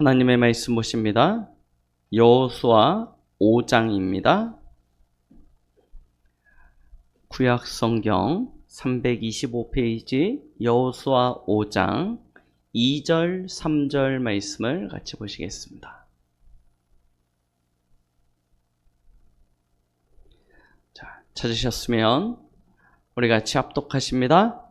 하나님의 말씀 보십니다. 여호수아 5장입니다. 구약 성경 325페이지 여호수아 5장 2절 3절 말씀을 같이 보시겠습니다. 자, 찾으셨으면 우리 같이 합독하십니다.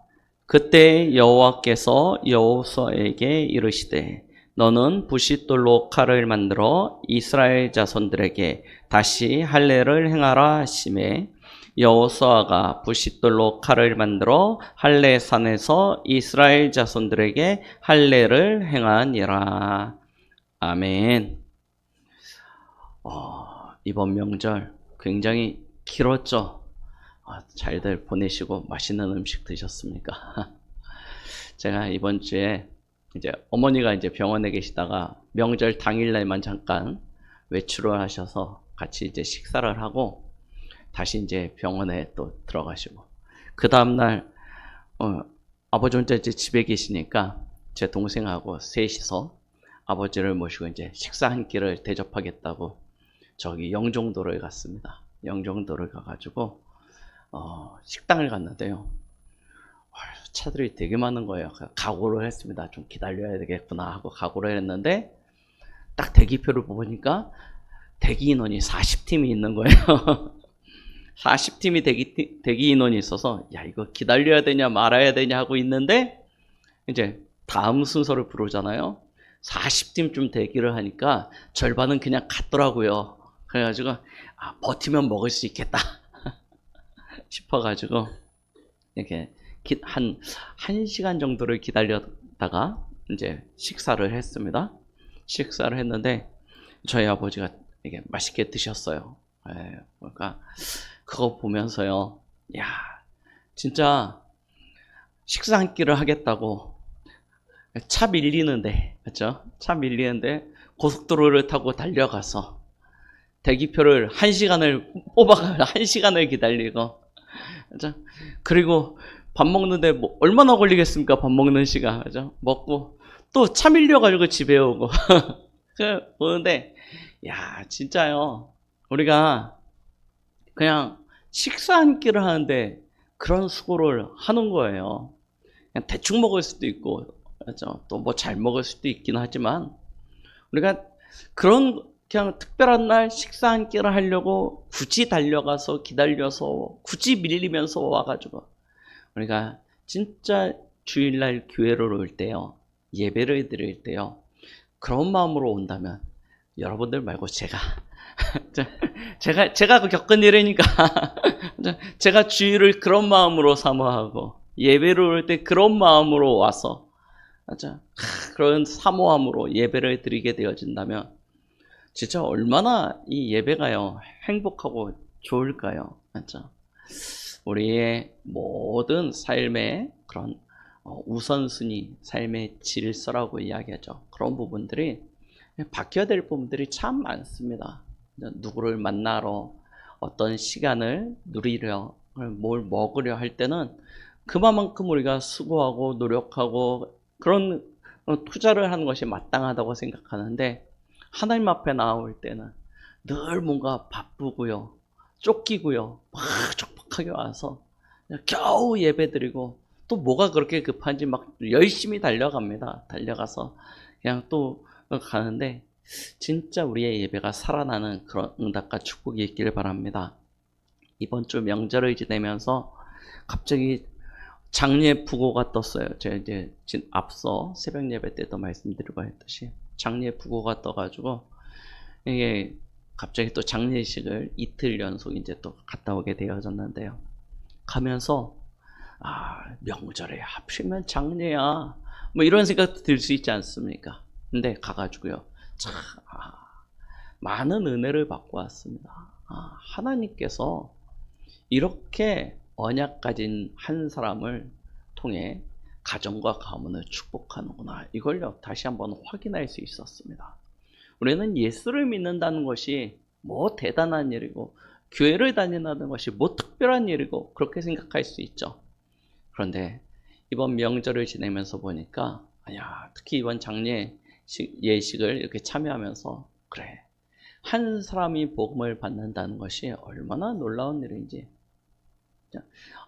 그때 여호와께서 여호수아에게 이르시되 너는 부싯돌로 칼을 만들어 이스라엘 자손들에게 다시 할례를 행하라 하시매 여호수아가 부싯돌로 칼을 만들어 할례산에서 이스라엘 자손들에게 할례를 행하니라. 아멘. 이번 명절 굉장히 길었죠. 잘들 보내시고 맛있는 음식 드셨습니까? 제가 이번 주에 이제 어머니가 이제 병원에 계시다가 명절 당일날만 잠깐 외출을 하셔서 같이 이제 식사를 하고 다시 이제 병원에 또 들어가시고 그 다음날 아버지 혼자 이제 집에 계시니까 제 동생하고 셋이서 아버지를 모시고 이제 식사 한 끼를 대접하겠다고 저기 영종도를 갔습니다. 영종도를 가가지고 식당을 갔는데요. 차들이 되게 많은 거예요. 각오를 했습니다. 좀 기다려야 되겠구나 하고 각오를 했는데 딱 대기표를 보니까 대기 인원이 40팀이 있는 거예요. 40팀이 대기 인원이 있어서 야 이거 기다려야 되냐 말아야 되냐 하고 있는데 이제 다음 순서를 부르잖아요. 40팀 대기를 하니까 절반은 그냥 갔더라고요. 그래가지고 버티면 먹을 수 있겠다 싶어가지고 이렇게 한 1시간 정도를 기다렸다가 이제 식사를 했습니다. 식사를 했는데 저희 아버지가 이게 맛있게 드셨어요. 그러니까 그거 보면서요. 야, 진짜 식사 한 끼를 하겠다고 차 밀리는데, 그렇죠? 차 밀리는데 고속도로를 타고 달려가서 대기표를 1시간을 뽑아가 1시간을 기다리고, 그렇죠? 그리고 밥 먹는데 뭐 얼마나 걸리겠습니까? 밥 먹는 시간. 그죠? 먹고 또 차 밀려가지고 집에 오고. 보는데, 야, 진짜요. 우리가 그냥 식사 한 끼를 하는데 그런 수고를 하는 거예요. 그냥 대충 먹을 수도 있고, 그죠? 또 뭐 잘 먹을 수도 있긴 하지만, 우리가 그런 그냥 특별한 날 식사 한 끼를 하려고 굳이 달려가서 기다려서 굳이 밀리면서 와가지고 우리가 진짜 주일날 교회로 올 때요, 예배를 드릴 때요, 그런 마음으로 온다면 여러분들 말고 제가 겪은 일이니까 제가 주일을 그런 마음으로 사모하고 예배를 올 때 그런 마음으로 와서 그런 사모함으로 예배를 드리게 되어진다면 진짜 얼마나 이 예배가요 행복하고 좋을까요? 맞죠? 우리의 모든 삶의 그런 우선순위, 삶의 질서라고 이야기하죠. 그런 부분들이 바뀌어야 될 부분들이 참 많습니다. 누구를 만나러, 어떤 시간을 누리려, 뭘 먹으려 할 때는 그만큼 우리가 수고하고 노력하고 그런 투자를 하는 것이 마땅하다고 생각하는데, 하나님 앞에 나올 때는 늘 뭔가 바쁘고요, 쫓기고요, 막 촉박하게 와서 겨우 예배드리고 또 뭐가 그렇게 급한지 막 열심히 달려갑니다. 달려가서 그냥 또 가는데 진짜 우리의 예배가 살아나는 그런 응답과 축복이 있기를 바랍니다. 이번 주 명절을 지내면서 갑자기 장례 부고가 떴어요. 제가 이제 앞서 새벽 예배 때도 말씀드리고 했듯이 장례 부고가 떠가지고 이게 갑자기 또 장례식을 이틀 연속 이제 또 갔다 오게 되어졌는데요. 가면서 명절에 하필이면 장례야 뭐 이런 생각도 들 수 있지 않습니까? 근데 가가지고요, 참 많은 은혜를 받고 왔습니다. 하나님께서 이렇게 언약 가진 한 사람을 통해 가정과 가문을 축복하는구나, 이걸요 다시 한번 확인할 수 있었습니다. 우리는 예수를 믿는다는 것이 뭐 대단한 일이고 교회를 다닌다는 것이 뭐 특별한 일이고 그렇게 생각할 수 있죠. 그런데 이번 명절을 지내면서 보니까 특히 이번 장례 예식을 이렇게 참여하면서 그래, 한 사람이 복음을 받는다는 것이 얼마나 놀라운 일인지.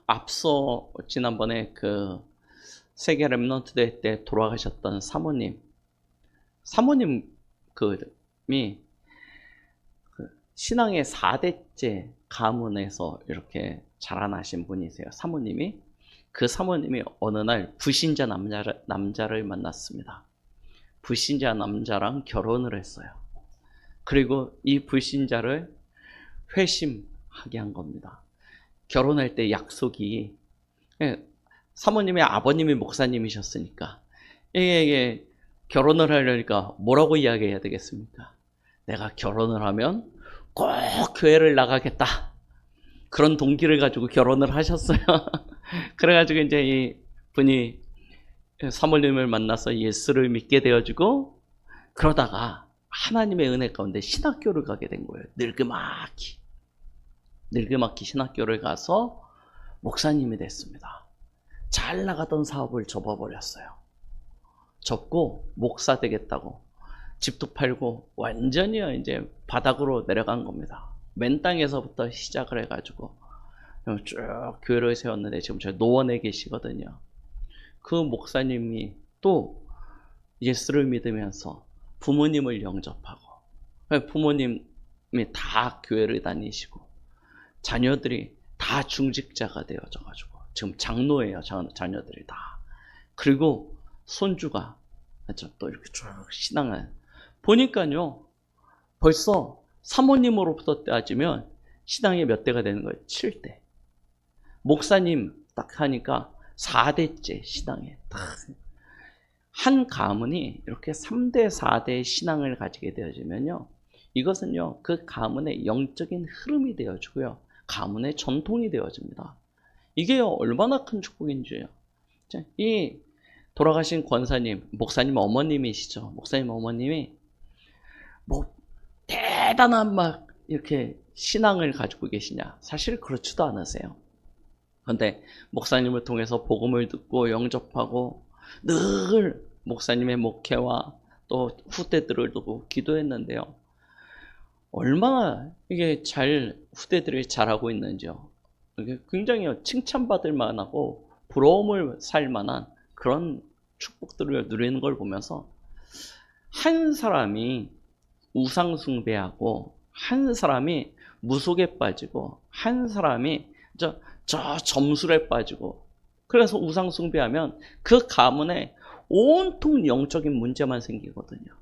앞서 지난번에 그 세계 렘넌트 대회 때 돌아가셨던 사모님 그이 신앙의 4대째 가문에서 이렇게 자라나신 분이세요. 사모님이. 그 사모님이 어느 날 불신자 남자를 만났습니다. 불신자 남자랑 결혼을 했어요. 그리고 이 불신자를 회심하게 한 겁니다. 결혼할 때 약속이, 사모님의 아버님이 목사님이셨으니까 이게 결혼을 하려니까 뭐라고 이야기해야 되겠습니까? 내가 결혼을 하면 꼭 교회를 나가겠다. 그런 동기를 가지고 결혼을 하셨어요. 그래가지고 이제 이 분이 사모님을 만나서 예수를 믿게 되어지고, 그러다가 하나님의 은혜 가운데 신학교를 가게 된 거예요. 늙그막히 신학교를 가서 목사님이 됐습니다. 잘 나가던 사업을 접어버렸어요. 접고 목사 되겠다고 집도 팔고 완전히 이제 바닥으로 내려간 겁니다. 맨 땅에서부터 시작을 해가지고 쭉 교회를 세웠는데 지금 저 노원에 계시거든요. 그 목사님이 또 예수를 믿으면서 부모님을 영접하고, 부모님이 다 교회를 다니시고 자녀들이 다 중직자가 되어져가지고 지금 장로예요. 자녀들이 다. 그리고 손주가 또 이렇게 쭉 신앙을 보니까요, 벌써 사모님으로부터 따지면 신앙이 몇 대가 되는 거예요? 7대. 목사님 딱 하니까 4대째 신앙에 딱. 한 가문이 이렇게 3대, 4대의 신앙을 가지게 되어지면요, 이것은요, 그 가문의 영적인 흐름이 되어지고요, 가문의 전통이 되어집니다. 이게 얼마나 큰 축복인지요. 이 돌아가신 권사님, 목사님 어머님이시죠. 목사님 어머님이 뭐 대단한 막 이렇게 신앙을 가지고 계시냐? 사실 그렇지도 않으세요. 그런데 목사님을 통해서 복음을 듣고 영접하고 늘 목사님의 목회와 또 후대들을 두고 기도했는데요, 얼마나 이게 후대들이 잘하고 있는지요. 이게 굉장히 칭찬받을 만하고 부러움을 살 만한 그런 축복들을 누리는 걸 보면서, 한 사람이 우상숭배하고 한 사람이 무속에 빠지고 한 사람이 저 점술에 빠지고, 그래서 우상숭배하면 그 가문에 온통 영적인 문제만 생기거든요.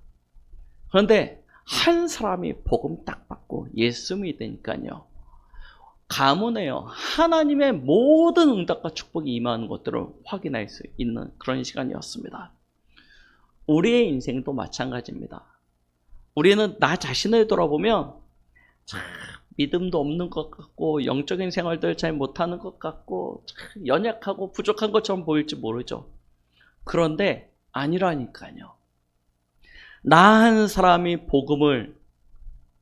그런데 한 사람이 복음 딱 받고 예수 믿으니까요, 가문에요, 하나님의 모든 응답과 축복이 임하는 것들을 확인할 수 있는 그런 시간이었습니다. 우리의 인생도 마찬가지입니다. 우리는 나 자신을 돌아보면 참 믿음도 없는 것 같고 영적인 생활들 잘 못하는 것 같고 참 연약하고 부족한 것처럼 보일지 모르죠. 그런데 아니라니까요. 나 한 사람이 복음을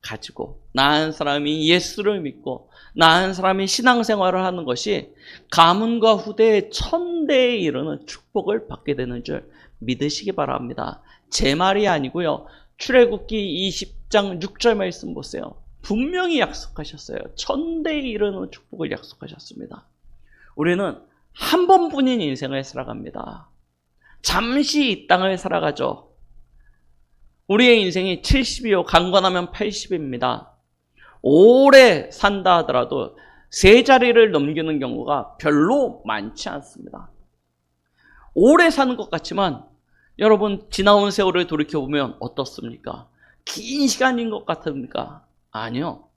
가지고, 나 한 사람이 예수를 믿고, 나 한 사람이 신앙생활을 하는 것이 가문과 후대의 천대에 이르는 축복을 받게 되는 줄 믿으시기 바랍니다. 제 말이 아니고요, 출애굽기 20장 6절 말씀 보세요. 분명히 약속하셨어요. 천대에 이르는 축복을 약속하셨습니다. 우리는 한 번뿐인 인생을 살아갑니다. 잠시 이 땅을 살아가죠. 우리의 인생이 70이요, 강건하면 80입니다. 오래 산다 하더라도 세 자리를 넘기는 경우가 별로 많지 않습니다. 오래 사는 것 같지만 여러분, 지나온 세월을 돌이켜보면 어떻습니까? 긴 시간인 것 같습니까? 아니요.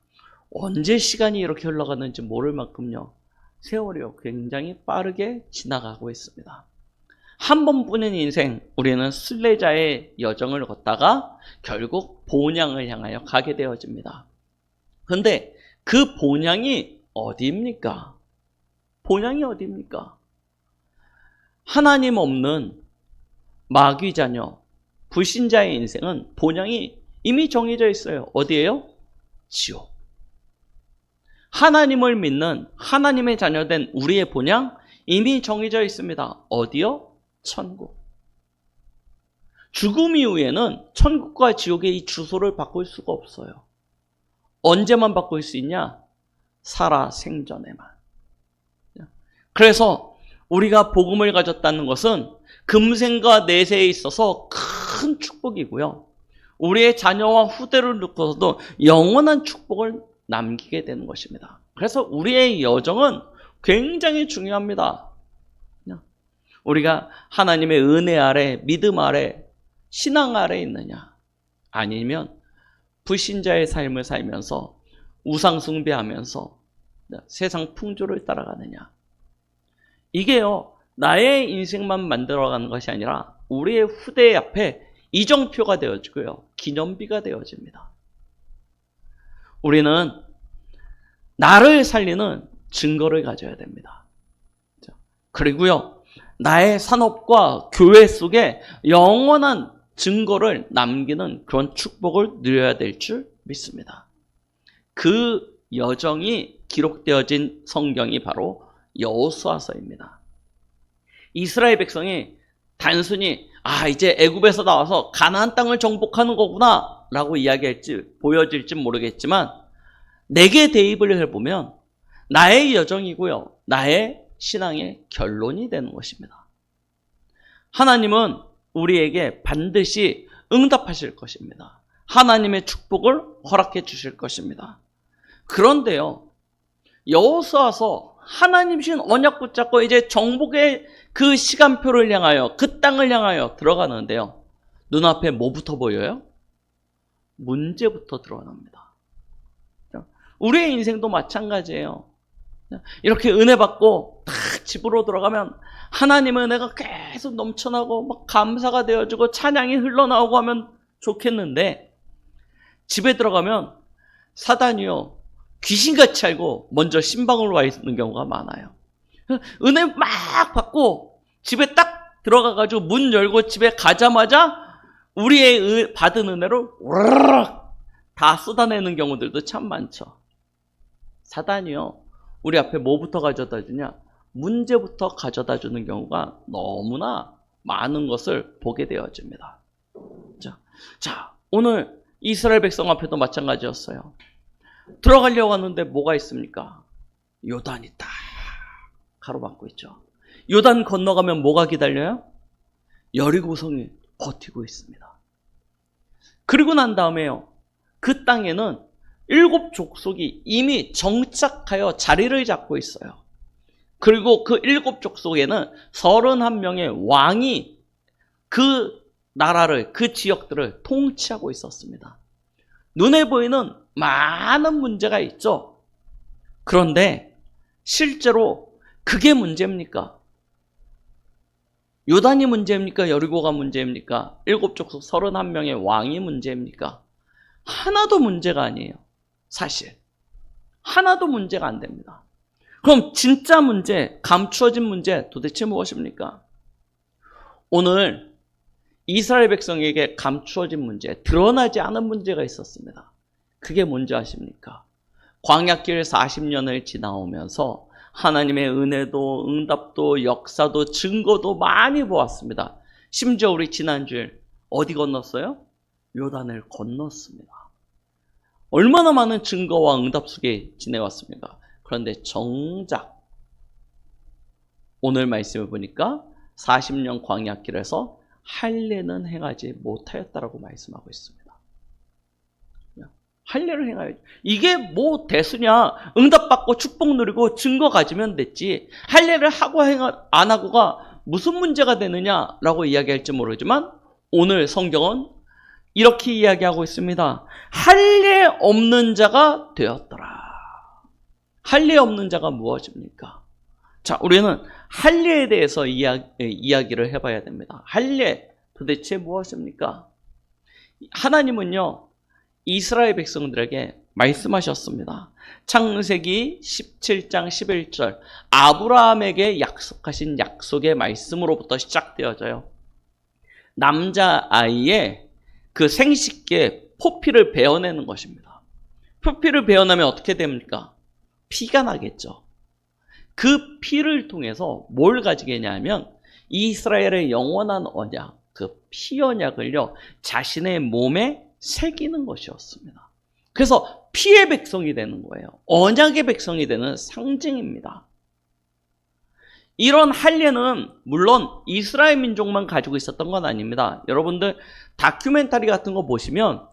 언제 시간이 이렇게 흘러가는지 모를 만큼요, 세월이요, 굉장히 빠르게 지나가고 있습니다. 한 번뿐인 인생, 우리는 순례자의 여정을 걷다가 결국 본향을 향하여 가게 되어집니다. 그런데 그 본향이 어디입니까? 본향이 어디입니까? 하나님 없는 마귀 자녀, 불신자의 인생은 본향이 이미 정해져 있어요. 어디예요? 지옥. 하나님을 믿는 하나님의 자녀된 우리의 본향 이미 정해져 있습니다. 어디요? 천국. 죽음 이후에는 천국과 지옥의 이 주소를 바꿀 수가 없어요. 언제만 바꿀 수 있냐? 살아 생전에만. 그래서 우리가 복음을 가졌다는 것은 금생과 내세에 있어서 큰 축복이고요. 우리의 자녀와 후대를 놓고서도 영원한 축복을 남기게 되는 것입니다. 그래서 우리의 여정은 굉장히 중요합니다. 우리가 하나님의 은혜 아래, 믿음 아래, 신앙 아래 있느냐? 아니면 불신자의 삶을 살면서 우상 숭배하면서 세상 풍조를 따라가느냐? 이게요, 나의 인생만 만들어가는 것이 아니라 우리의 후대 앞에 이정표가 되어지고요, 기념비가 되어집니다. 우리는 나를 살리는 증거를 가져야 됩니다. 그리고요, 나의 산업과 교회 속에 영원한 증거를 남기는 그런 축복을 누려야 될 줄 믿습니다. 그 여정이 기록되어진 성경이 바로 여호수아서입니다. 이스라엘 백성이 단순히 이제 애굽에서 나와서 가나안 땅을 정복하는 거구나 라고 이야기할지 보여질지 모르겠지만, 내게 대입을 해보면 나의 여정이고요, 나의 신앙의 결론이 되는 것입니다. 하나님은 우리에게 반드시 응답하실 것입니다. 하나님의 축복을 허락해 주실 것입니다. 그런데요, 여호수아서 하나님이신 언약 붙잡고 이제 정복의 그 시간표를 향하여, 그 땅을 향하여 들어가는데요, 눈앞에 뭐부터 보여요? 문제부터 드러납니다. 우리의 인생도 마찬가지예요. 이렇게 은혜 받고 딱 집으로 들어가면 하나님의 은혜가 계속 넘쳐나고 막 감사가 되어지고 찬양이 흘러나오고 하면 좋겠는데, 집에 들어가면 사단이요, 귀신같이 알고 먼저 신방으로 와 있는 경우가 많아요. 은혜 막 받고 집에 딱 들어가가지고 문 열고 집에 가자마자 우리의 받은 은혜를 우르르 다 쏟아내는 경우들도 참 많죠. 사단이요, 우리 앞에 뭐부터 가져다 주냐? 문제부터 가져다 주는 경우가 너무나 많은 것을 보게 되어집니다. 자, 오늘 이스라엘 백성 앞에도 마찬가지였어요. 들어가려고 하는데 뭐가 있습니까? 요단이 딱 가로막고 있죠. 요단 건너가면 뭐가 기다려요? 여리고성이 버티고 있습니다. 그리고 난 다음에요, 그 땅에는 7 족속이 이미 정착하여 자리를 잡고 있어요. 그리고 그 7 족속에는 31명의 왕이 그 나라를, 그 지역들을 통치하고 있었습니다. 눈에 보이는 많은 문제가 있죠. 그런데 실제로 그게 문제입니까? 요단이 문제입니까? 여리고가 문제입니까? 7 족속 31명의 왕이 문제입니까? 하나도 문제가 아니에요. 사실 하나도 문제가 안 됩니다. 그럼 진짜 문제, 감추어진 문제 도대체 무엇입니까? 오늘 이스라엘 백성에게 감추어진 문제, 드러나지 않은 문제가 있었습니다. 그게 뭔지 아십니까? 광야길 40년을 지나오면서 하나님의 은혜도 응답도 역사도 증거도 많이 보았습니다. 심지어 우리 지난주에 어디 건넜어요? 요단을 건넜습니다. 얼마나 많은 증거와 응답 속에 지내왔습니까? 그런데 정작 오늘 말씀을 보니까 40년 광야길에서 할례는 행하지 못하였다라고 말씀하고 있습니다. 할례를 행하여야지. 이게 뭐 대수냐? 응답받고 축복 누리고 증거 가지면 됐지. 할례를 하고 안 하고가 무슨 문제가 되느냐라고 이야기할지 모르지만, 오늘 성경은 이렇게 이야기하고 있습니다. 할례 없는 자가 되었더라. 할례 없는 자가 무엇입니까? 자, 우리는 할례에 대해서 이야기를 해봐야 됩니다. 할례 도대체 무엇입니까? 하나님은요, 이스라엘 백성들에게 말씀하셨습니다. 창세기 17장 11절 아브라함에게 약속하신 약속의 말씀으로부터 시작되어져요. 남자아이의 그 생식기에 포피를 베어내는 것입니다. 포피를 베어내면 어떻게 됩니까? 피가 나겠죠. 그 피를 통해서 뭘 가지게 하냐면 이스라엘의 영원한 언약, 그 피 언약을요 자신의 몸에 새기는 것이었습니다. 그래서 피의 백성이 되는 거예요. 언약의 백성이 되는 상징입니다. 이런 할례는 물론 이스라엘 민족만 가지고 있었던 건 아닙니다. 여러분들 다큐멘터리 같은 거 보시면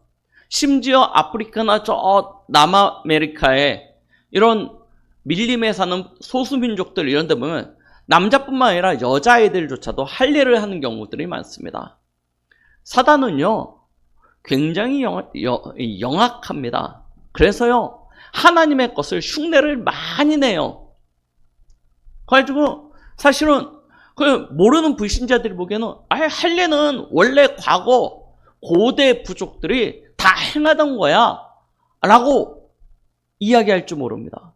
심지어 아프리카나 저 남아메리카에 이런 밀림에 사는 소수민족들 이런 데 보면 남자뿐만 아니라 여자아이들조차도 할례를 하는 경우들이 많습니다. 사단은요 굉장히 영악합니다. 그래서요 하나님의 것을 흉내를 많이 내요. 그래가지고 사실은 모르는 불신자들이 보기에는 할례는 원래 과거 고대 부족들이 다 행하던 거야 라고 이야기할 줄 모릅니다.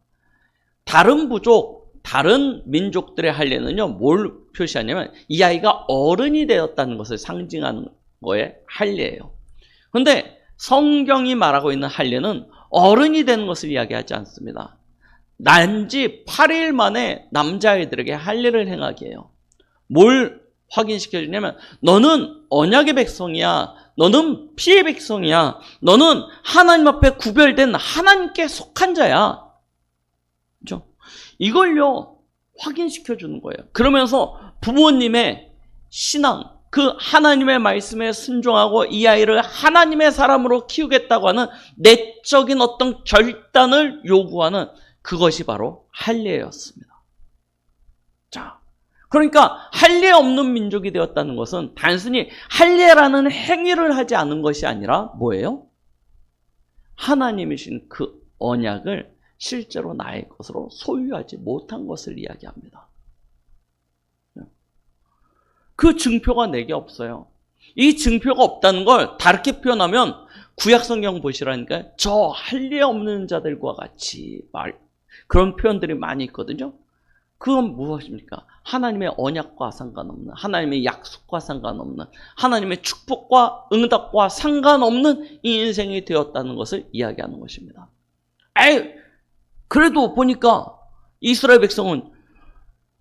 다른 부족, 다른 민족들의 할례는요 뭘 표시하냐면 이 아이가 어른이 되었다는 것을 상징하는 거에 할례예요. 그런데 성경이 말하고 있는 할례는 어른이 되는 것을 이야기하지 않습니다. 난지 8일 만에 남자아이들에게 할례를 행하게 해요. 뭘 확인시켜주냐면 너는 언약의 백성이야. 너는 피의 백성이야. 너는 하나님 앞에 구별된 하나님께 속한 자야. 그렇죠? 이걸요 확인시켜주는 거예요. 그러면서 부모님의 신앙, 그 하나님의 말씀에 순종하고 이 아이를 하나님의 사람으로 키우겠다고 하는 내적인 어떤 결단을 요구하는 그것이 바로 할례였습니다. 자, 그러니까 할례 없는 민족이 되었다는 것은 단순히 할례라는 행위를 하지 않은 것이 아니라 뭐예요? 하나님이신 그 언약을 실제로 나의 것으로 소유하지 못한 것을 이야기합니다. 그 증표가 내게 없어요. 이 증표가 없다는 걸 다르게 표현하면 구약 성경 보시라니까 저 할례 없는 자들과 같이 그런 표현들이 많이 있거든요. 그건 무엇입니까? 하나님의 언약과 상관없는, 하나님의 약속과 상관없는, 하나님의 축복과 응답과 상관없는 이 인생이 되었다는 것을 이야기하는 것입니다. 그래도 보니까 이스라엘 백성은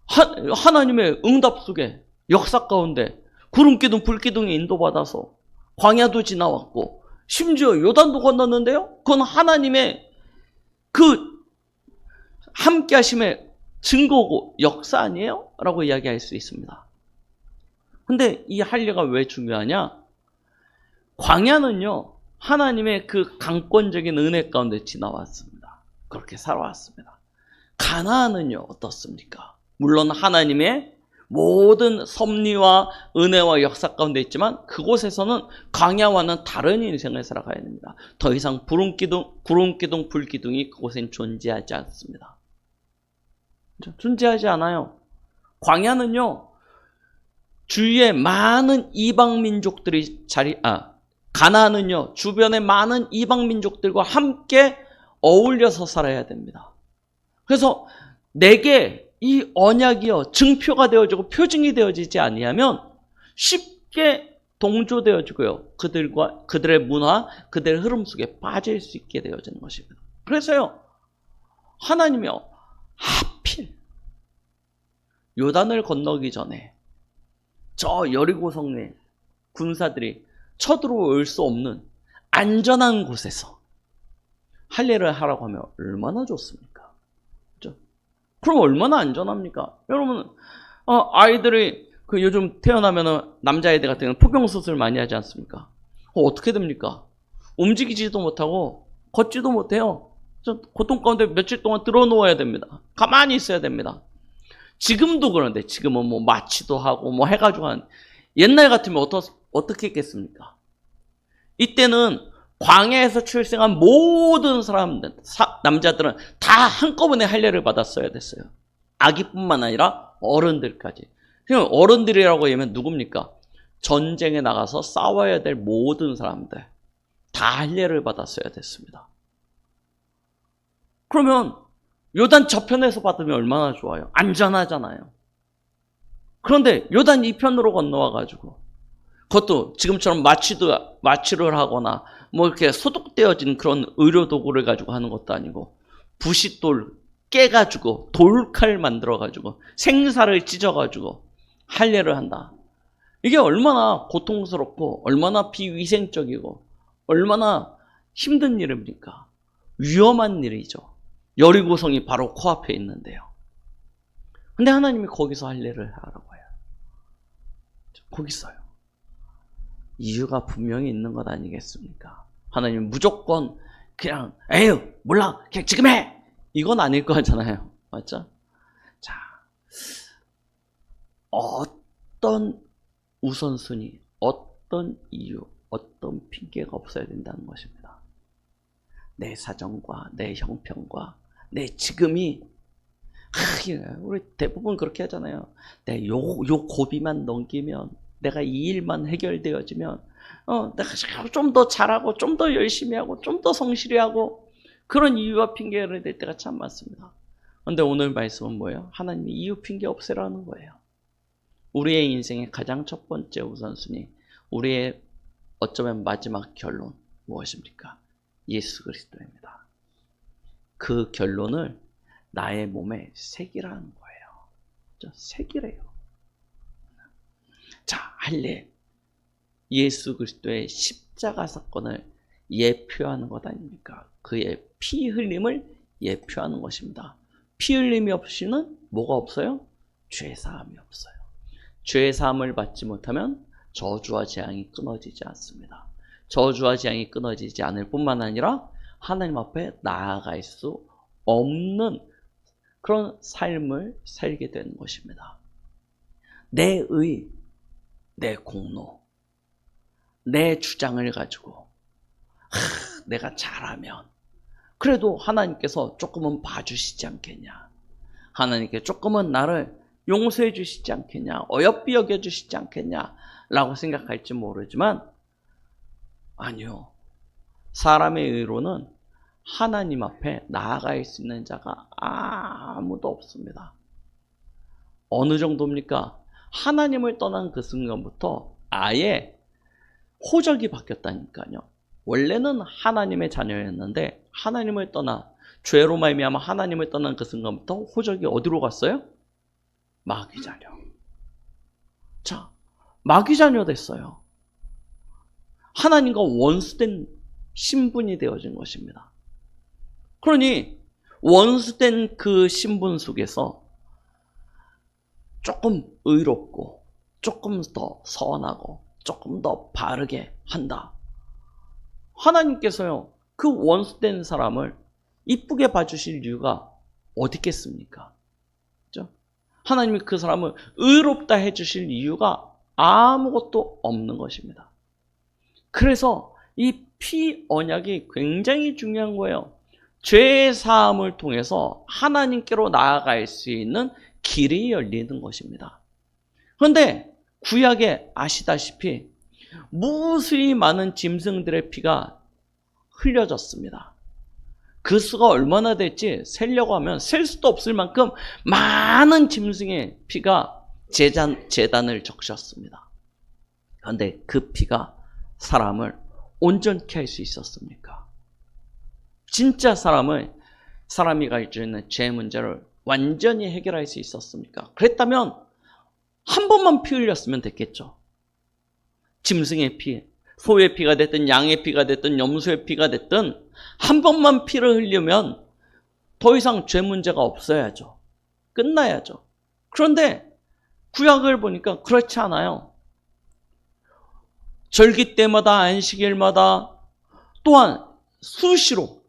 하나님의 응답 속에 역사 가운데 구름기둥 불기둥에 인도받아서 광야도 지나왔고 심지어 요단도 건넜는데요. 그건 하나님의 그 함께 하심의 증거고 역사 아니에요? 라고 이야기할 수 있습니다. 근데 이 할례가 왜 중요하냐? 광야는요 하나님의 그 강권적인 은혜 가운데 지나왔습니다. 그렇게 살아왔습니다. 가나안은요 어떻습니까? 물론 하나님의 모든 섭리와 은혜와 역사 가운데 있지만 그곳에서는 광야와는 다른 인생을 살아가야 됩니다. 더 이상 구름기둥, 불기둥이 그곳엔 존재하지 않습니다. 존재하지 않아요. 광야는요 주위에 많은 이방 민족들이 가나안은요 주변에 많은 이방 민족들과 함께 어울려서 살아야 됩니다. 그래서 내게 이 언약이요 증표가 되어지고 표징이 되어지지 아니하면 쉽게 동조되어지고요 그들의 문화, 그들의 흐름 속에 빠질 수 있게 되어지는 것입니다. 그래서요 하나님이요 하필 요단을 건너기 전에 저 여리고 성내 군사들이 쳐들어올 수 없는 안전한 곳에서 할례를 하라고 하면 얼마나 좋습니까? 그렇죠? 그럼 얼마나 안전합니까? 여러분 아이들이 요즘 태어나면 남자아이들 같은 경우는 포경수술 많이 하지 않습니까? 어떻게 됩니까? 움직이지도 못하고 걷지도 못해요. 고통 가운데 며칠 동안 들어누워야 됩니다. 가만히 있어야 됩니다. 지금도 그런데 지금은 뭐 마취도 하고 뭐 해가지고 옛날 같으면 어떻게 했겠습니까? 이때는 광야에서 출생한 모든 사람들, 남자들은 다 한꺼번에 할례를 받았어야 됐어요. 아기뿐만 아니라 어른들까지. 그럼 어른들이라고 하면 누굽니까? 전쟁에 나가서 싸워야 될 모든 사람들 다 할례를 받았어야 됐습니다. 그러면 요단 저편에서 받으면 얼마나 좋아요. 안전하잖아요. 그런데 요단 이편으로 건너와가지고 그것도 지금처럼 마취를 하거나 뭐 이렇게 소독되어진 그런 의료도구를 가지고 하는 것도 아니고 부싯돌 깨가지고 돌칼 만들어가지고 생사를 찢어가지고 할례를 한다. 이게 얼마나 고통스럽고 얼마나 비위생적이고 얼마나 힘든 일입니까? 위험한 일이죠. 여리고성이 바로 코앞에 있는데요. 근데 하나님이 거기서 할 일을 하라고 해요. 거기서요. 이유가 분명히 있는 것 아니겠습니까? 하나님은 무조건 그냥 에휴 몰라 그냥 지금 해! 이건 아닐 거잖아요. 맞죠? 자, 어떤 우선순위, 어떤 이유, 어떤 핑계가 없어야 된다는 것입니다. 내 사정과 내 형편과 내 지금이 우리 대부분 그렇게 하잖아요. 요 고비만 넘기면 내가 이 일만 해결되어지면 내가 좀 더 잘하고 좀 더 열심히 하고 좀 더 성실히 하고 그런 이유와 핑계를 댈 때가 참 많습니다. 그런데 오늘 말씀은 뭐예요? 하나님이 이유 핑계 없애라는 거예요. 우리의 인생의 가장 첫 번째 우선순위, 우리의 어쩌면 마지막 결론 무엇입니까? 예수 그리스도입니다. 그 결론을 나의 몸에 새기라는 거예요. 새기래요. 자, 할례. 예수 그리스도의 십자가 사건을 예표하는 것 아닙니까? 그의 피 흘림을 예표하는 것입니다. 피 흘림이 없이는 뭐가 없어요? 죄 사함이 없어요. 죄 사함을 받지 못하면 저주와 재앙이 끊어지지 않습니다. 저주와 재앙이 끊어지지 않을 뿐만 아니라 하나님 앞에 나아갈 수 없는 그런 삶을 살게 되는 것입니다. 내 의, 내 공로, 내 주장을 가지고 내가 잘하면 그래도 하나님께서 조금은 봐주시지 않겠냐, 하나님께 조금은 나를 용서해 주시지 않겠냐, 어여삐 여겨주시지 않겠냐 라고 생각할지 모르지만 아니요. 사람의 의로는 하나님 앞에 나아갈 수 있는 자가 아무도 없습니다. 어느 정도입니까? 하나님을 떠난 그 순간부터 아예 호적이 바뀌었다니까요. 원래는 하나님의 자녀였는데 하나님을 떠나 죄로 말미암아 하나님을 떠난 그 순간부터 호적이 어디로 갔어요? 마귀 자녀. 자, 마귀 자녀 됐어요. 하나님과 원수된 신분이 되어진 것입니다. 그러니 원수된 그 신분 속에서 조금 의롭고 조금 더 선하고 조금 더 바르게 한다. 하나님께서요, 그 원수된 사람을 이쁘게 봐주실 이유가 어디 있겠습니까? 그렇죠? 하나님이 그 사람을 의롭다 해주실 이유가 아무것도 없는 것입니다. 그래서 이 피 언약이 굉장히 중요한 거예요. 죄 사함을 통해서 하나님께로 나아갈 수 있는 길이 열리는 것입니다. 그런데 구약에 아시다시피 무수히 많은 짐승들의 피가 흘려졌습니다. 그 수가 얼마나 될지 세려고 하면 셀 수도 없을 만큼 많은 짐승의 피가 제단을 적셨습니다. 그런데 그 피가 사람을 온전케 할 수 있었습니까? 진짜 사람이 가지고 있는 죄 문제를 완전히 해결할 수 있었습니까? 그랬다면 한 번만 피 흘렸으면 됐겠죠. 짐승의 피, 소의 피가 됐든 양의 피가 됐든 염소의 피가 됐든 한 번만 피를 흘리면 더 이상 죄 문제가 없어야죠. 끝나야죠. 그런데 구약을 보니까 그렇지 않아요. 절기 때마다 안식일마다 또한 수시로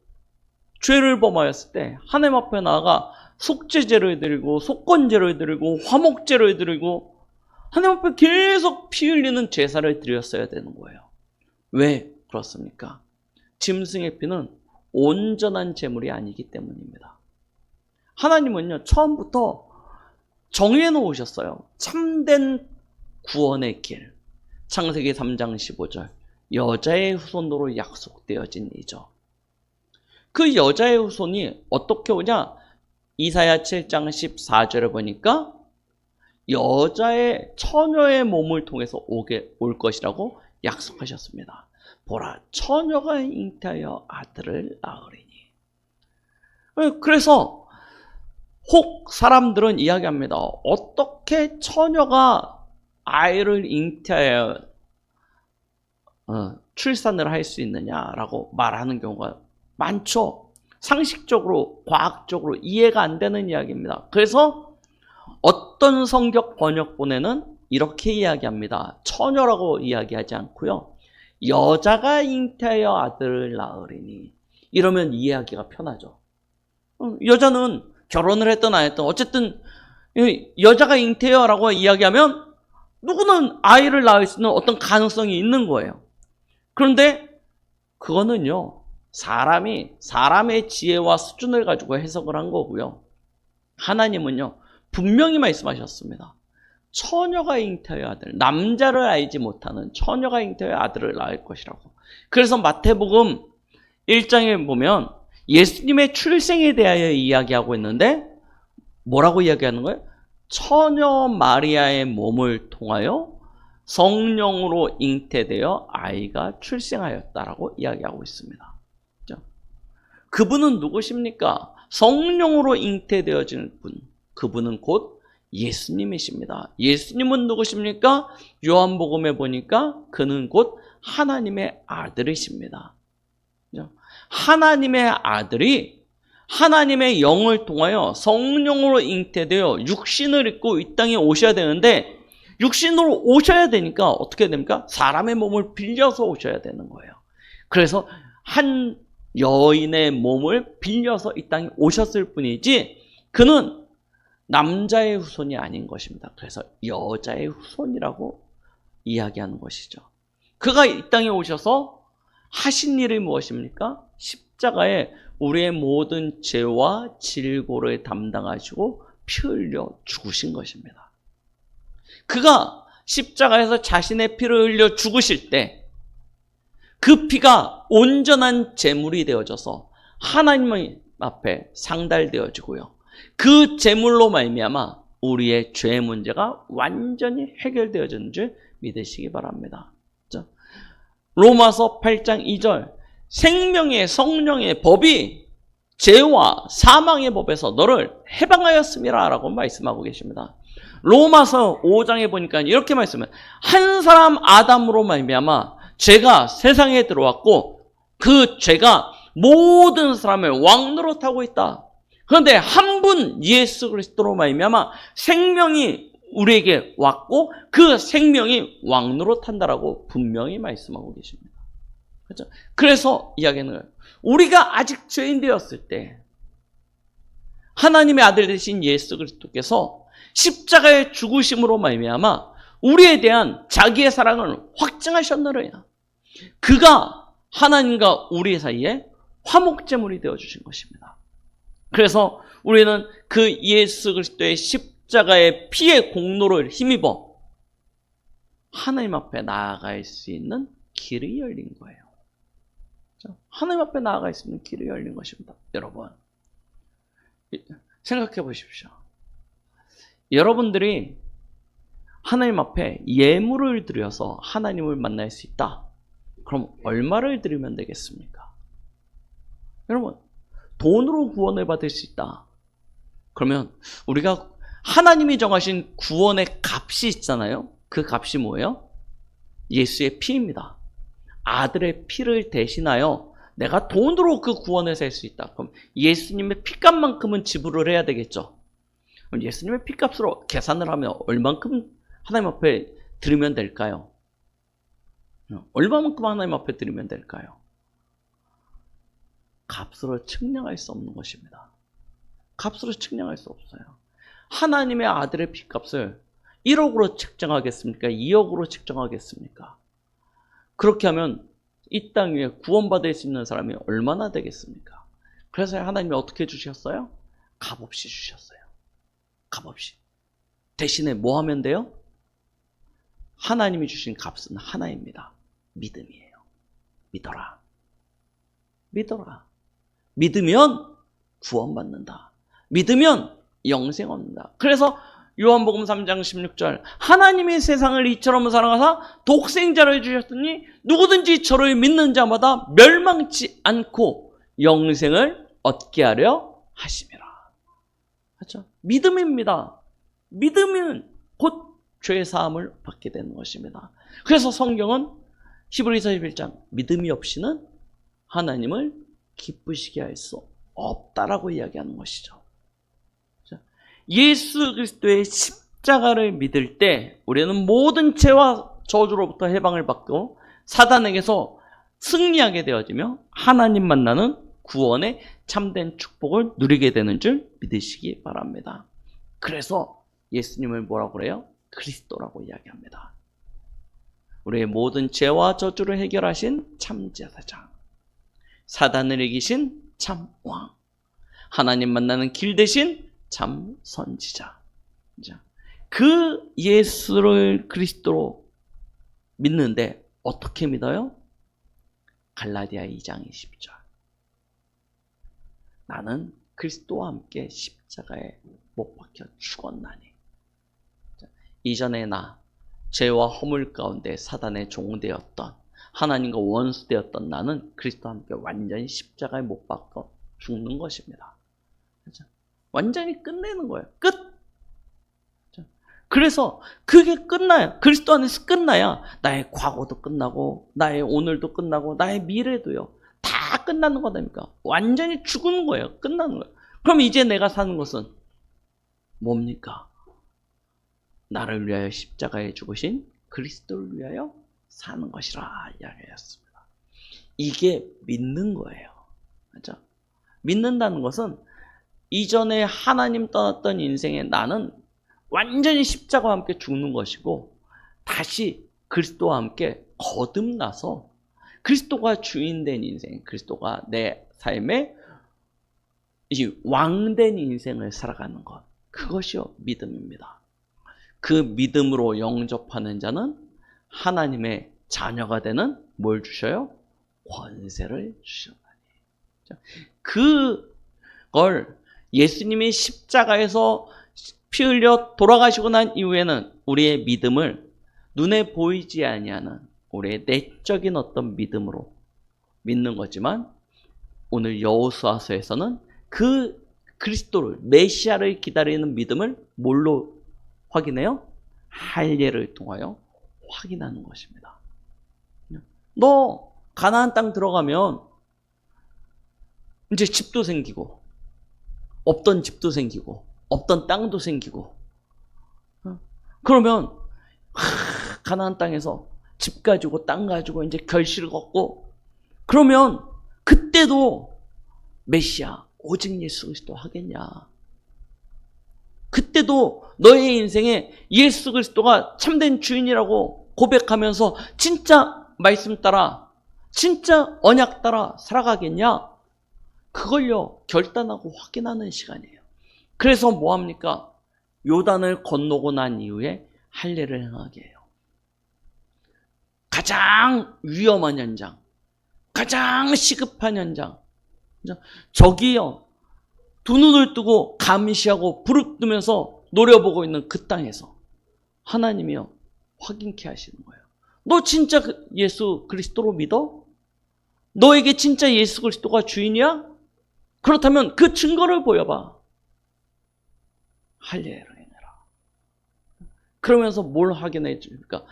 죄를 범하였을 때 하나님 앞에 나아가 속죄제를 드리고 속건제를 드리고 화목제를 드리고 하나님 앞에 계속 피 흘리는 제사를 드렸어야 되는 거예요. 왜 그렇습니까? 짐승의 피는 온전한 제물이 아니기 때문입니다. 하나님은요, 처음부터 정해 놓으셨어요. 참된 구원의 길. 창세기 3장 15절. 여자의 후손으로 약속되어진 이죠. 그 여자의 후손이 어떻게 오냐? 이사야 7장 14절을 보니까 여자의 처녀의 몸을 통해서 올 것이라고 약속하셨습니다. 보라, 처녀가 잉태하여 아들을 낳으리니. 그래서 혹 사람들은 이야기합니다. 어떻게 처녀가 아이를 잉태하여 출산을 할 수 있느냐라고 말하는 경우가 많죠. 상식적으로, 과학적으로 이해가 안 되는 이야기입니다. 그래서 어떤 성경 번역본에는 이렇게 이야기합니다. 처녀라고 이야기하지 않고요. 여자가 잉태하여 아들을 낳으리니. 이러면 이해하기가 편하죠. 여자는 결혼을 했든 안 했든 어쨌든 여자가 잉태하여라고 이야기하면 누구는 아이를 낳을 수 있는 어떤 가능성이 있는 거예요. 그런데 그거는요, 사람의 지혜와 수준을 가지고 해석을 한 거고요. 하나님은요, 분명히 말씀하셨습니다. 처녀가 잉태하여 아들, 남자를 알지 못하는 처녀가 잉태하여 아들을 낳을 것이라고. 그래서 마태복음 1장에 보면 예수님의 출생에 대하여 이야기하고 있는데 뭐라고 이야기하는 거예요? 처녀 마리아의 몸을 통하여 성령으로 잉태되어 아이가 출생하였다라고 이야기하고 있습니다. 그분은 누구십니까? 성령으로 잉태되어지는 분. 그분은 곧 예수님이십니다. 예수님은 누구십니까? 요한복음에 보니까 그는 곧 하나님의 아들이십니다. 하나님의 아들이 하나님의 영을 통하여 성령으로 잉태되어 육신을 입고 이 땅에 오셔야 되는데 육신으로 오셔야 되니까 어떻게 됩니까? 사람의 몸을 빌려서 오셔야 되는 거예요. 그래서 한 여인의 몸을 빌려서 이 땅에 오셨을 뿐이지 그는 남자의 후손이 아닌 것입니다. 그래서 여자의 후손이라고 이야기하는 것이죠. 그가 이 땅에 오셔서 하신 일이 무엇입니까? 십자가에 우리의 모든 죄와 질고를 담당하시고 피 흘려 죽으신 것입니다. 그가 십자가에서 자신의 피를 흘려 죽으실 때 그 피가 온전한 제물이 되어져서 하나님 앞에 상달되어지고요. 그 제물로 말미암아 우리의 죄 문제가 완전히 해결되어지는 줄 믿으시기 바랍니다. 로마서 8장 2절 생명의 성령의 법이 죄와 사망의 법에서 너를 해방하였음이라 라고 말씀하고 계십니다. 로마서 5장에 보니까 이렇게 말씀해요. 한 사람 아담으로 말미암아 죄가 세상에 들어왔고 그 죄가 모든 사람을 왕노릇하고 있다. 그런데 한 분 예수 그리스도로 말미암아 생명이 우리에게 왔고 그 생명이 왕노릇한다라고 분명히 말씀하고 계십니다. 그렇죠? 그래서 이야기하는 거예요. 우리가 아직 죄인 되었을 때 하나님의 아들 되신 예수 그리스도께서 십자가의 죽으심으로 말미암아 우리에 대한 자기의 사랑을 확증하셨느냐. 그가 하나님과 우리 사이에 화목제물이 되어주신 것입니다. 그래서 우리는 그 예수 그리스도의 십자가의 피의 공로를 힘입어 하나님 앞에 나아갈 수 있는 길이 열린 거예요. 하나님 앞에 나아갈 수 있는 길이 열린 것입니다. 여러분, 생각해 보십시오. 여러분들이 하나님 앞에 예물을 드려서 하나님을 만날 수 있다. 그럼 얼마를 드리면 되겠습니까? 여러분, 돈으로 구원을 받을 수 있다. 그러면 우리가 하나님이 정하신 구원의 값이 있잖아요. 그 값이 뭐예요? 예수의 피입니다. 아들의 피를 대신하여 내가 돈으로 그 구원을 살 수 있다. 그럼 예수님의 피값만큼은 지불을 해야 되겠죠. 그럼 예수님의 피값으로 계산을 하면 얼만큼 하나님 앞에 드리면 될까요? 얼마만큼 하나님 앞에 드리면 될까요? 값으로 측량할 수 없는 것입니다. 값으로 측량할 수 없어요. 하나님의 아들의 피값을 1억으로 측정하겠습니까? 2억으로 측정하겠습니까? 그렇게 하면 이 땅 위에 구원받을 수 있는 사람이 얼마나 되겠습니까? 그래서 하나님이 어떻게 주셨어요? 값없이 주셨어요. 값없이. 대신에 뭐 하면 돼요? 하나님이 주신 값은 하나입니다. 믿음이에요. 믿어라. 믿어라. 믿으면 구원받는다. 믿으면 영생 얻는다. 그래서 요한복음 3장 16절 하나님이 세상을 이처럼 사랑하사 독생자를 주셨더니 누구든지 저를 믿는 자마다 멸망치 않고 영생을 얻게 하려 하심이라. 그렇죠? 믿음입니다. 믿으면 곧 죄 사함을 받게 되는 것입니다. 그래서 성경은 히브리서 11장 믿음이 없이는 하나님을 기쁘시게 할 수 없다라고 이야기하는 것이죠. 예수 그리스도의 십자가를 믿을 때 우리는 모든 죄와 저주로부터 해방을 받고 사단에게서 승리하게 되어지며 하나님 만나는 구원의 참된 축복을 누리게 되는 줄 믿으시기 바랍니다. 그래서 예수님을 뭐라고 그래요? 그리스도라고 이야기합니다. 우리의 모든 죄와 저주를 해결하신 참제사장, 사단을 이기신 참왕, 하나님 만나는 길 대신 참 선지자. 그 예수를 그리스도로 믿는데 어떻게 믿어요? 갈라디아 2장 20절. 나는 그리스도와 함께 십자가에 못 박혀 죽었나니. 이전에 나 죄와 허물 가운데 사단의 종되었던 하나님과 원수되었던 나는 그리스도와 함께 완전히 십자가에 못 박혀 죽는 것입니다. 완전히 끝내는 거예요. 끝. 그래서 그게 끝나요. 그리스도 안에서 끝나야 나의 과거도 끝나고 나의 오늘도 끝나고 나의 미래도요. 다 끝나는 거다니까. 완전히 죽는 거예요. 끝나는 거예요. 그럼 이제 내가 사는 것은 뭡니까? 나를 위하여 십자가에 죽으신 그리스도를 위하여 사는 것이라 이야기했습니다. 이게 믿는 거예요. 그렇죠? 믿는다는 것은 이전에 하나님 떠났던 인생의 나는 완전히 십자가와 함께 죽는 것이고 다시 그리스도와 함께 거듭나서 그리스도가 주인된 인생, 그리스도가 내 삶의 왕된 인생을 살아가는 것, 그것이요 믿음입니다. 그 믿음으로 영접하는 자는 하나님의 자녀가 되는 뭘 주셔요? 권세를 주셨나니. 그걸 예수님이 십자가에서 피 흘려 돌아가시고 난 이후에는 우리의 믿음을 눈에 보이지 아니하는 우리의 내적인 어떤 믿음으로 믿는 거지만 오늘 여호수아서에서는 그 그리스도를 메시아를 기다리는 믿음을 뭘로 확인해요? 할례를 통하여 확인하는 것입니다. 너 가나안 땅 들어가면 이제 집도 생기고 없던 집도 생기고 없던 땅도 생기고 그러면 가나안 땅에서 집 가지고 땅 가지고 이제 결실을 걷고 그러면 그때도 메시아 오직 예수 그리스도 하겠냐? 그때도 너의 인생에 예수 그리스도가 참된 주인이라고 고백하면서 진짜 말씀 따라 진짜 언약 따라 살아가겠냐? 그걸요 결단하고 확인하는 시간이에요. 그래서 뭐합니까? 요단을 건너고 난 이후에 할례를 행하게 해요. 가장 위험한 현장, 가장 시급한 현장. 저기요 두 눈을 뜨고 감시하고 부릅뜨면서 노려보고 있는 그 땅에서 하나님이요 확인케 하시는 거예요. 너 진짜 예수 그리스도로 믿어? 너에게 진짜 예수 그리스도가 주인이야? 그렇다면 그 증거를 보여봐. 할례를 행해라. 그러면서 뭘 확인해 줍니까?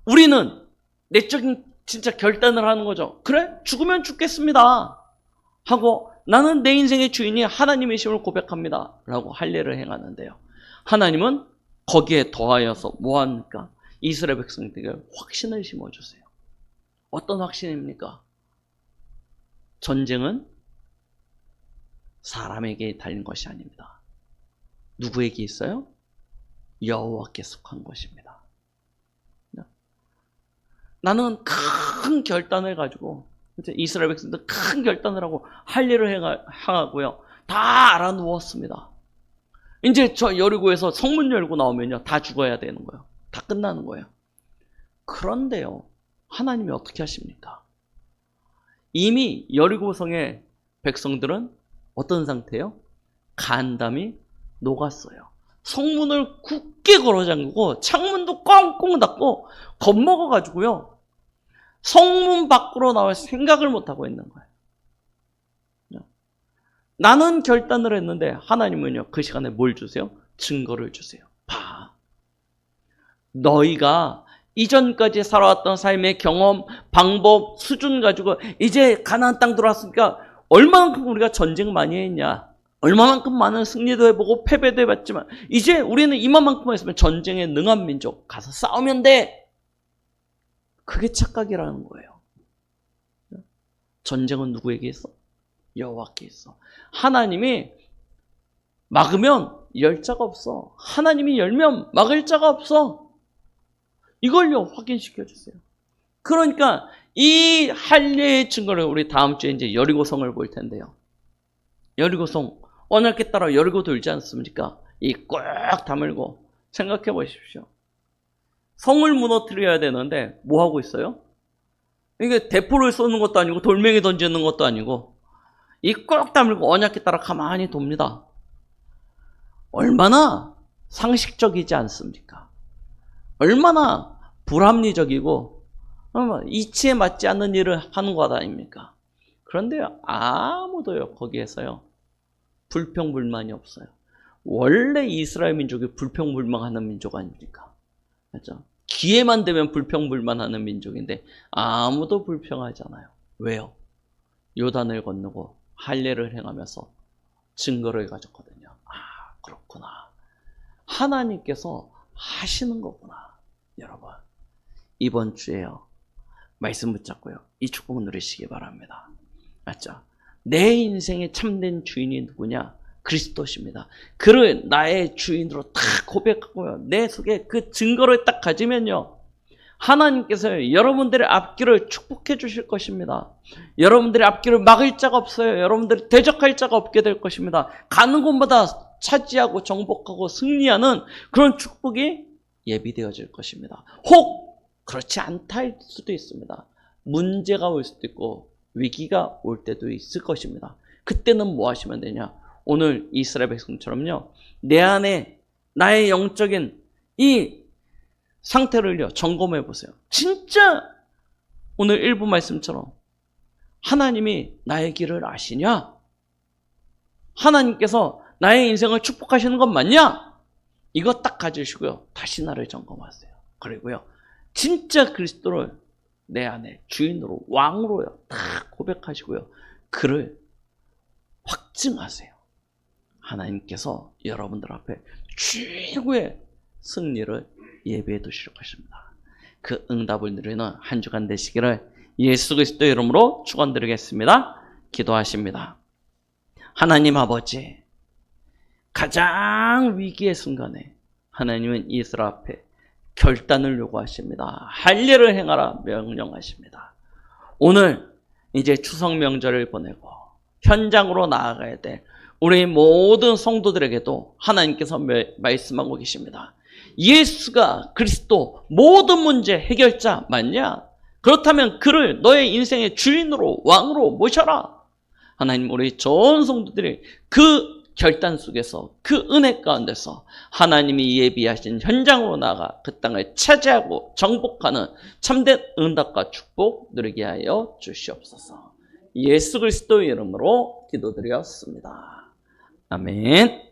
우리는 내적인 진짜 결단을 하는 거죠. 그래? 죽으면 죽겠습니다. 하고 나는 내 인생의 주인이 하나님이심을 고백합니다. 라고 할례를 행하는데요. 하나님은 거기에 더하여서 뭐합니까? 이스라엘 백성들에게 확신을 심어주세요. 어떤 확신입니까? 전쟁은 사람에게 달린 것이 아닙니다. 누구에게 있어요? 여호와께 속한 것입니다. 나는 큰 결단을 가지고 이스라엘 백성들 큰 결단을 하고 할례를 행하고요. 다 알아누웠습니다. 이제 저 여리고에서 성문 열고 나오면요. 다 죽어야 되는 거예요. 다 끝나는 거예요. 그런데요. 하나님이 어떻게 하십니까? 이미 여리고성의 백성들은 어떤 상태예요? 간담이 녹았어요. 성문을 굳게 걸어 잠그고 창문도 꽁꽁 닫고 겁먹어가지고요. 성문 밖으로 나올 생각을 못하고 있는 거예요. 나는 결단을 했는데 하나님은요 그 시간에 뭘 주세요? 증거를 주세요. 봐. 너희가 이전까지 살아왔던 삶의 경험, 방법, 수준 가지고 이제 가나안 땅 들어왔으니까 얼마만큼 우리가 전쟁 많이 했냐, 얼마만큼 많은 승리도 해보고 패배도 해봤지만 이제 우리는 이만큼만 했으면 전쟁에 능한 민족, 가서 싸우면 돼. 그게 착각이라는 거예요. 전쟁은 누구에게 있어? 여호와께 있어. 하나님이 막으면 열 자가 없어. 하나님이 열면 막을 자가 없어. 이걸요 확인시켜 주세요. 그러니까 이 할례의 증거를 우리 다음 주에 이제 여리고성을 볼 텐데요. 여리고성 언약궤 따라 여리고 돌지 않습니까? 이 꽉 다물고 생각해 보십시오. 성을 무너뜨려야 되는데 뭐 하고 있어요? 이게 대포를 쏘는 것도 아니고 돌멩이 던지는 것도 아니고 이 꽉 다물고 언약궤 따라 가만히 돕니다. 얼마나 상식적이지 않습니까? 얼마나 불합리적이고 이치에 맞지 않는 일을 하는 것 아닙니까? 그런데 아무도요 거기에서요 불평불만이 없어요. 원래 이스라엘 민족이 불평불만하는 민족 아닙니까? 그렇죠? 기회만 되면 불평불만하는 민족인데 아무도 불평하지 않아요. 왜요? 요단을 건너고 할례를 행하면서 증거를 가졌거든요. 아, 그렇구나. 하나님께서 하시는 거구나. 여러분, 이번 주에요 말씀 붙잡고요 이 축복을 누리시기 바랍니다. 맞죠? 내 인생의 참된 주인이 누구냐? 그리스도십니다. 그를 나의 주인으로 딱 고백하고요 내 속에 그 증거를 딱 가지면요 하나님께서 여러분들의 앞길을 축복해 주실 것입니다. 여러분들의 앞길을 막을 자가 없어요. 여러분들이 대적할 자가 없게 될 것입니다. 가는 곳마다 차지하고 정복하고 승리하는 그런 축복이 예비되어질 것입니다. 혹 그렇지 않다 할 수도 있습니다. 문제가 올 수도 있고 위기가 올 때도 있을 것입니다. 그때는 뭐 하시면 되냐? 오늘 이스라엘 백성처럼요 내 안에 나의 영적인 이 상태를요 점검해 보세요. 진짜 오늘 일부 말씀처럼 하나님이 나의 길을 아시냐? 하나님께서 나의 인생을 축복하시는 건 맞냐? 이거 딱 가지시고요 다시 나를 점검하세요. 그리고요 진짜 그리스도를 내 안에 주인으로 왕으로요 딱 고백하시고요 그를 확증하세요. 하나님께서 여러분들 앞에 최고의 승리를 예비해 두실 것입니다. 그 응답을 누리는 한 주간 되시기를 예수 그리스도의 이름으로 축원드리겠습니다. 기도하십니다. 하나님 아버지, 가장 위기의 순간에 하나님은 이스라엘 앞에 결단을 요구하십니다. 할례를 행하라 명령하십니다. 오늘 이제 추석 명절을 보내고 현장으로 나아가야 될 우리 모든 성도들에게도 하나님께서 말씀하고 계십니다. 예수가 그리스도 모든 문제 해결자 맞냐? 그렇다면 그를 너의 인생의 주인으로 왕으로 모셔라. 하나님 우리 전 성도들이 그 결단 속에서 그 은혜 가운데서 하나님이 예비하신 현장으로 나가 그 땅을 차지하고 정복하는 참된 응답과 축복 누리게 하여 주시옵소서. 예수 그리스도의 이름으로 기도드렸습니다. 아멘.